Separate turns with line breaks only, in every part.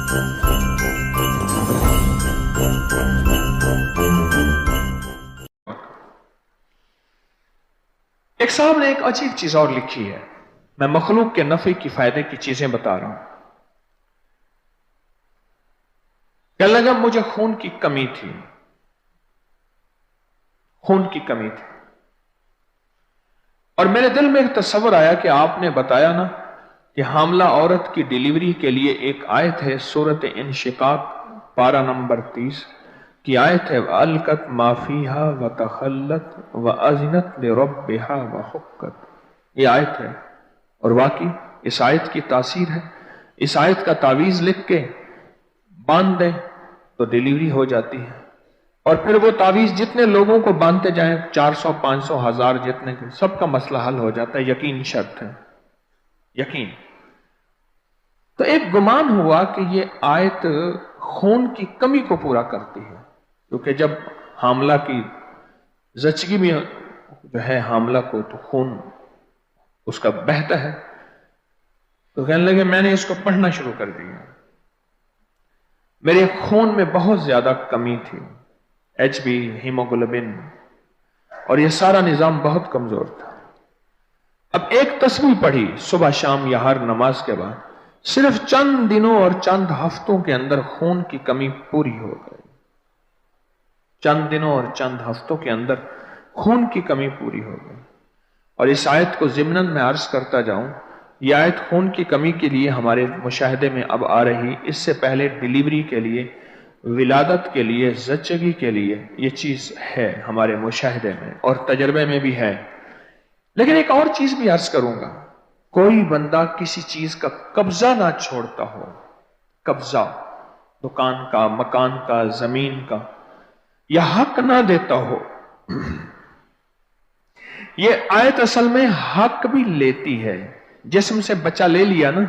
ایک صاحب نے ایک عجیب چیز اور لکھی ہے، میں مخلوق کے نفع کی فائدے کی چیزیں بتا رہا ہوں۔ کہنے لگا مجھے خون کی کمی تھی، خون کی کمی تھی، اور میرے دل میں ایک تصور آیا کہ آپ نے بتایا نا کہ حاملہ عورت کی ڈیلیوری کے لیے ایک آیت ہے، سورۃ انشقاق پارہ نمبر 30 کی آیت ہے، وَأَلْقَتْ مَا فِيهَا وَتَخَلَّتْ وَأَذِنَتْ لِرَبِّهَا وَحُقَّتْ، یہ آیت ہے، اور واقعی اس آیت کی تاثیر ہے۔ اس آیت کا تعویذ لکھ کے باندھ دیں تو ڈیلیوری ہو جاتی ہے، اور پھر وہ تعویذ جتنے لوگوں کو باندھتے جائیں، 400 500 1000 جتنے کے، سب کا مسئلہ حل ہو جاتا ہے۔ یقین شرط ہے، یقین۔ تو ایک گمان ہوا کہ یہ آیت خون کی کمی کو پورا کرتی ہے، کیونکہ جب حاملہ کی زچگی میں جو ہے حاملہ کو تو خون اس کا بہتا ہے، تو کہنے لگے میں نے اس کو پڑھنا شروع کر دیا۔ میرے خون میں بہت زیادہ کمی تھی، ایچ بی، ہیموگلوبن، اور یہ سارا نظام بہت کمزور تھا۔ اب ایک تسبیح پڑھی صبح شام یا ہر نماز کے بعد، صرف چند دنوں اور چند ہفتوں کے اندر خون کی کمی پوری ہو گئی۔ چند دنوں اور چند ہفتوں کے اندر خون کی کمی پوری ہو گئی۔ اور اس آیت کو ضمناً میں عرض کرتا جاؤں، یہ آیت خون کی کمی کے لیے ہمارے مشاہدے میں اب آ رہی، اس سے پہلے ڈیلیوری کے لیے، ولادت کے لیے، زچگی کے لیے یہ چیز ہے ہمارے مشاہدے میں اور تجربے میں بھی ہے۔ لیکن ایک اور چیز بھی عرض کروں گا، کوئی بندہ کسی چیز کا قبضہ نہ چھوڑتا ہو، قبضہ دکان کا، مکان کا، زمین کا، یا حق نہ دیتا ہو۔ یہ آیت اصل میں حق بھی لیتی ہے۔ جسم سے بچہ لے لیا نا،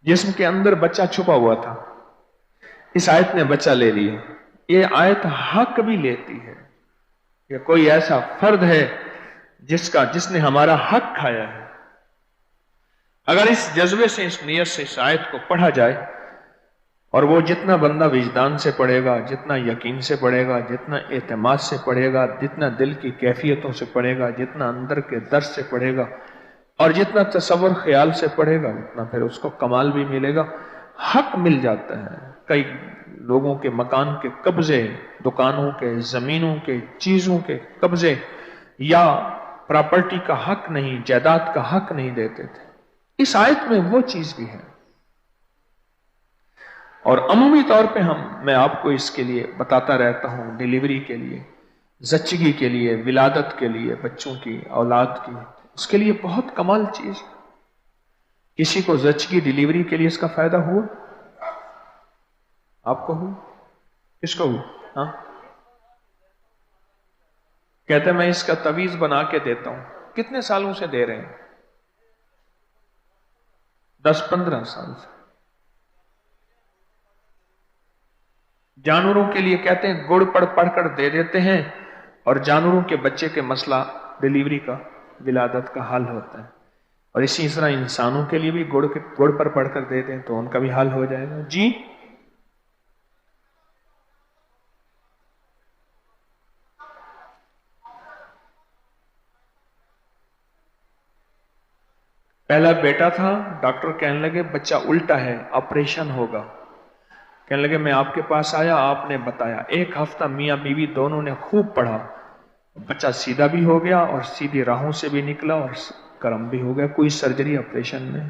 جسم کے اندر بچہ چھپا ہوا تھا، اس آیت نے بچہ لے لیا۔ یہ آیت حق بھی لیتی ہے کہ کوئی ایسا فرد ہے جس نے ہمارا حق کھایا ہے۔ اگر اس جذبے سے، اس نیت سے اس آیت کو پڑھا جائے، اور وہ جتنا بندہ وجدان سے پڑھے گا، جتنا یقین سے پڑھے گا، جتنا اعتماد سے پڑھے گا، جتنا دل کی کیفیتوں سے پڑھے گا، جتنا اندر کے درد سے پڑھے گا، اور جتنا تصور خیال سے پڑھے گا، اتنا پھر اس کو کمال بھی ملے گا، حق مل جاتا ہے۔ کئی لوگوں کے مکان کے قبضے، دکانوں کے، زمینوں کے، چیزوں کے قبضے یا پراپرٹی کا حق نہیں، جائیداد کا حق نہیں دیتے تھے۔ اس آیت میں وہ چیز بھی ہے، اور عمومی طور پہ میں آپ کو اس کے لیے بتاتا رہتا ہوں، ڈیلیوری کے لیے، زچگی کے لیے، ولادت کے لیے، بچوں کی، اولاد کی، اس کے لیے بہت کمال چیز۔ کسی کو زچگی ڈیلیوری کے لیے اس کا فائدہ ہوا؟ آپ کو ہوا؟ کس کو ہوا؟ ہاں، کہتے ہیں میں اس کا تعویذ بنا کے دیتا ہوں۔ کتنے سالوں سے دے رہے ہیں؟ 10-15 سال سے۔ جانوروں کے لیے کہتے ہیں گڑ پڑھ کر دے دیتے ہیں، اور جانوروں کے بچے کے مسئلہ ڈیلیوری کا، ولادت کا حل ہوتا ہے۔ اور اسی طرح انسانوں کے لیے بھی گڑ پر پڑھ کر دے دیں تو ان کا بھی حل ہو جائے گا۔ جی پہلا بیٹا تھا، ڈاکٹر کہنے لگے بچہ الٹا ہے، آپریشن ہوگا۔ کہنے لگے میں آپ کے پاس آیا، آپ نے بتایا، 1 ہفتہ میاں بیوی دونوں نے خوب پڑھا، بچہ سیدھا بھی ہو گیا اور سیدھی راہوں سے بھی نکلا اور کرم بھی ہو گیا۔ کوئی سرجری آپریشن میں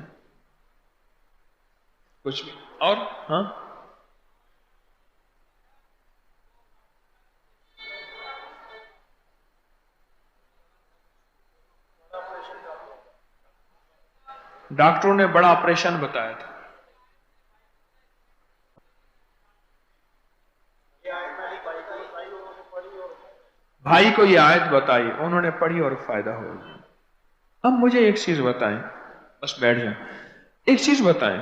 کچھ بھی؟ اور ہاں، ڈاکٹروں نے بڑا آپریشن بتایا تھا۔ بھائی کو یہ آیت بتائی، انہوں نے پڑھی اور فائدہ ہو گیا۔ اب مجھے ایک چیز بتائیں، بس بیٹھ جائیں، ایک چیز بتائیں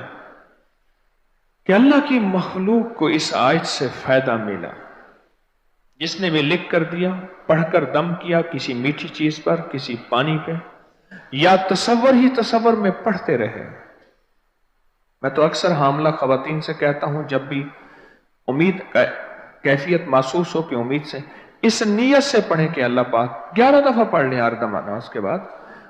کہ اللہ کی مخلوق کو اس آیت سے فائدہ ملا، جس نے بھی لکھ کر دیا، پڑھ کر دم کیا کسی میٹھی چیز پر، کسی پانی پہ، یا تصور ہی تصور میں پڑھتے رہے، میں تو اکثر حاملہ خواتین سے کہتا ہوں، جب بھی امید کیفیت محسوس ہو کہ امید سے، اس نیت سے پڑھیں کہ اللہ پاک 11 دفعہ پڑھ لیں ہر نماز کے بعد،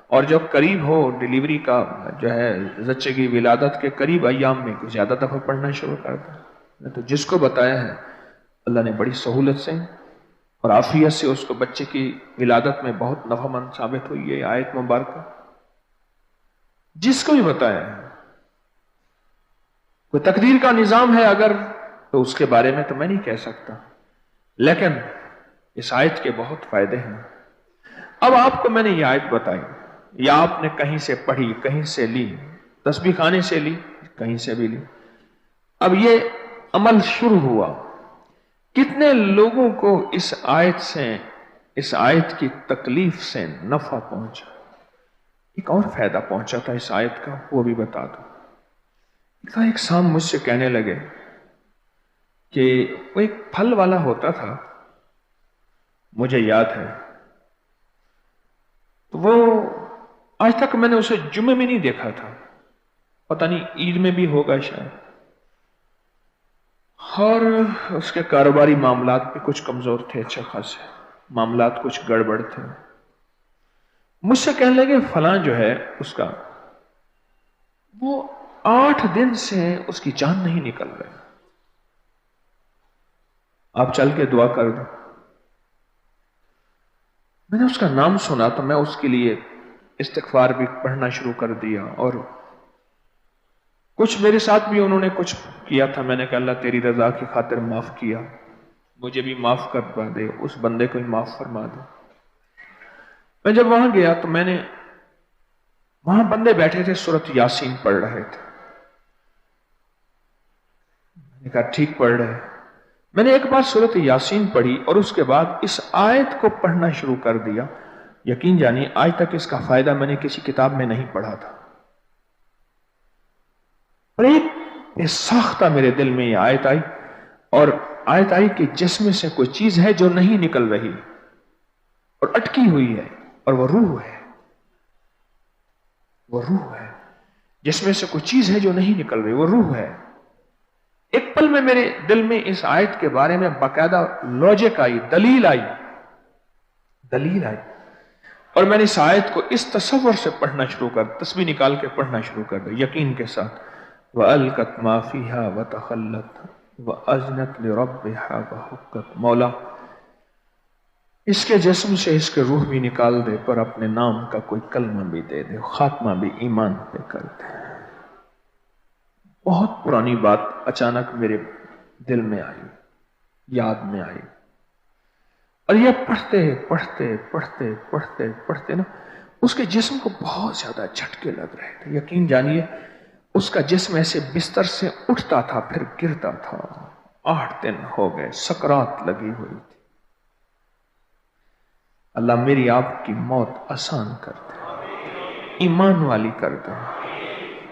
اور جب قریب ہو ڈیلیوری کا جو ہے زچے کی ولادت کے قریب ایام میں کچھ زیادہ دفعہ پڑھنا شروع کر دیں۔ میں تو جس کو بتایا ہے اللہ نے بڑی سہولت سے اور عافیت سے اس کو بچے کی ولادت میں بہت نفع مند ثابت ہوئی ہے آیت مبارکہ، جس کو بھی بتایا ہے۔ کوئی تقدیر کا نظام ہے اگر تو اس کے بارے میں تو میں نہیں کہہ سکتا، لیکن اس آیت کے بہت فائدے ہیں۔ اب آپ کو میں نے یہ آیت بتائی، یا آپ نے کہیں سے پڑھی، کہیں سے لی، تسبیح خانے سے لی، کہیں سے بھی لی، اب یہ عمل شروع ہوا۔ کتنے لوگوں کو اس آیت سے، اس آیت کی تکلیف سے نفع پہنچا؟ ایک اور فائدہ پہنچا تھا اس آیت کا، وہ بھی بتا دوں۔ ایک شام مجھ سے کہنے لگے کہ وہ ایک پھل والا ہوتا تھا، مجھے یاد ہے، تو وہ آج تک میں نے اسے جمعے میں نہیں دیکھا تھا، پتہ نہیں عید میں بھی ہوگا شاید، اور اس کے کاروباری معاملات بھی کچھ کمزور تھے، اچھے خاصے معاملات کچھ گڑبڑ تھے۔ مجھ سے کہنے لگے فلاں جو ہے اس کا، وہ 8 دن سے اس کی جان نہیں نکل رہی، آپ چل کے دعا کر دو۔ میں نے اس کا نام سنا تو میں اس کے لیے استغفار بھی پڑھنا شروع کر دیا، اور کچھ میرے ساتھ بھی انہوں نے کچھ کیا تھا، میں نے کہا اللہ تیری رضا کی خاطر معاف کیا، مجھے بھی معاف کر دے، اس بندے کو بھی معاف فرما دے۔ میں جب وہاں گیا تو میں نے، وہاں بندے بیٹھے تھے سورۃ یاسین پڑھ رہے تھے، میں نے کہا ٹھیک پڑھ رہے۔ میں نے ایک بار سورۃ یاسین پڑھی اور اس کے بعد اس آیت کو پڑھنا شروع کر دیا۔ یقین جانیے آج تک اس کا فائدہ میں نے کسی کتاب میں نہیں پڑھا تھا، اور ایک ساختہ میرے دل میں یہ آیت آئی، اور آیت آئی کہ جسم سے کوئی چیز ہے جو نہیں نکل رہی اور اٹکی ہوئی ہے، اور وہ روح ہے، وہ روح ہے۔ جسم سے کوئی چیز ہے جو نہیں نکل رہی، وہ روح ہے۔ ایک پل میں میرے دل میں اس آیت کے بارے میں باقاعدہ لاجک آئی، دلیل آئی، اور میں نے اس آیت کو اس تصور سے پڑھنا شروع کر، تسبیح نکال کے پڑھنا شروع کر دیا یقین کے ساتھ۔ وَأَلْقَتْ مَا فِيهَا وَتَخَلَّتْ وَأَذْنَتْ لِرَبِّهَا وَحُقَّتْ۔ مولا اس کے جسم سے اس کے روح بھی نکال دے، پر اپنے نام کا کوئی کلمہ بھی دے دے، خاتمہ بھی ایمان پہ کر دے۔ بہت پرانی بات اچانک میرے دل میں آئی، یاد میں آئی، اور یہ پڑھتے پڑھتے پڑھتے پڑھتے پڑھتے نا اس کے جسم کو بہت زیادہ جھٹکے لگ رہے تھے۔ یقین جانیے اس کا جسم ایسے بستر سے اٹھتا تھا پھر گرتا تھا۔ 8 دن ہو گئے، سکرات لگی ہوئی تھی۔ اللہ میری آپ کی موت آسان کر دے، ایمان والی کر دے،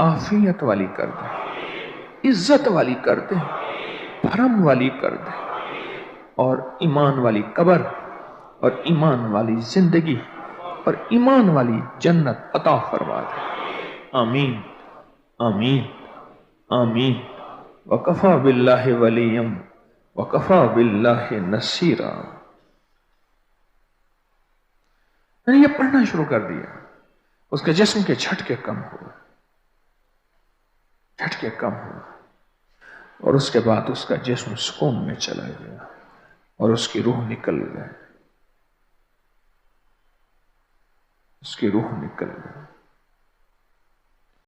عافیت والی کر دے، عزت والی کر دے، بھرم والی کر دے، اور ایمان والی قبر اور ایمان والی زندگی اور ایمان والی جنت عطا فرما دے۔ آمین آمین آمین۔ وکفا باللہ ولیم وکفا باللہ نصیرا۔ میں نے یہ پڑھنا شروع کر دیا، اس کے جسم کے جھٹکے کم ہوئے، جھٹکے کم ہوئے، اور اس کے بعد اس کا جسم سکون میں چلا گیا اور اس کی روح نکل گئی، اس کی روح نکل گئی۔